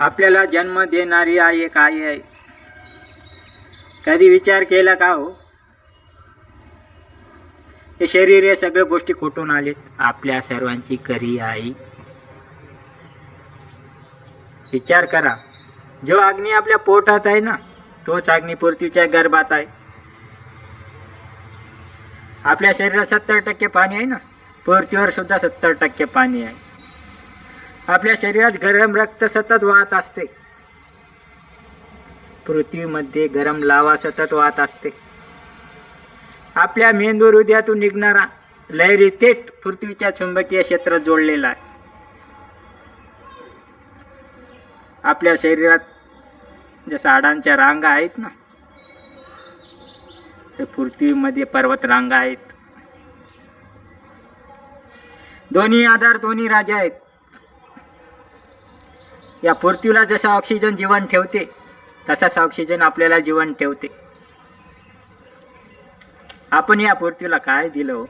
आपल्याला जन्म देणारी आई एक आई आहे. कधी विचार केला का हो? हे शरीर हे सगळ्या गोष्टी कुठून आलेत? आपल्या सर्वांची खरी आई. विचार करा, जो अग्नी आपल्या पोटात आहे ना, तोच अग्नी पृथ्वीच्या गर्भात आहे. आपल्या शरीरात 70% पाणी आहे ना, पृथ्वीवर सुद्धा 70% पाणी आहे. आपल्या शरीरात गरम रक्त सतत वाहत असते. पृथ्वीमध्ये गरम लावा सतत वाहत असते. आपल्या मेंदू हृदयातून निघणारा लहरी थेट पृथ्वीच्या चुंबकीय क्षेत्रात जोडलेला आहे. आपल्या शरीरात जसं हाडांच्या रांगा आहेत ना, ते पृथ्वीमध्ये पर्वत रांगा आहेत. दोन्ही आधार, दोन्ही राजा आहेत. या पृथ्वीला जसा ऑक्सिजन जीवन ठेवते, तसाच ऑक्सिजन आपल्याला जीवन ठेवते. आपण या पृथ्वीला काय दिलं हो?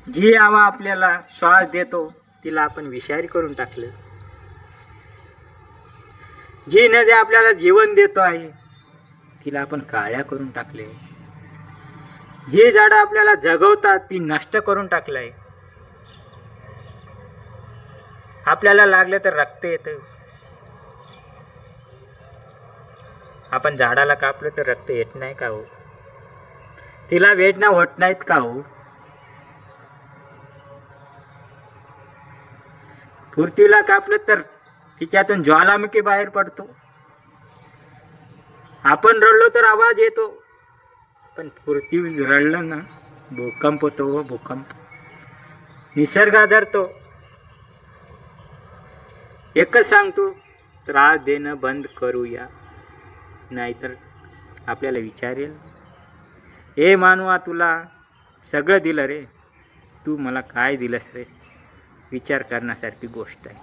जी हवा आपल्याला श्वास देतो, तिला आपण विषारी करून टाकलं. जी नदी आपल्याला जीवन देतो आहे, तिला आपण काळ्या करून टाकले. जी झाडं आपल्याला जगवतात, ती नष्ट करून टाकलंय. आपल्याला लागलं तर रक्त येतं. आपण झाडाला कापलं तर रक्त येत नाही का हो? तिला वेदना होत नाहीत का हो? पृथ्वीला कापलं तर तिच्यातून ज्वालामुखी बाहेर पडतो. आपण रडलो तर आवाज येतो, पण पृथ्वी रडलं ना, भूकंप होतो हो, भूकंप. निसर्ग आदरतो. एकच सांगतो, त्रास देणं बंद करूया, नाहीतर आपल्याला विचारेल, हे मानवा, तुला सगळं दिलं रे, तू मला काय दिलंस रे? विचार करण्यासारखी गोष्ट आहे.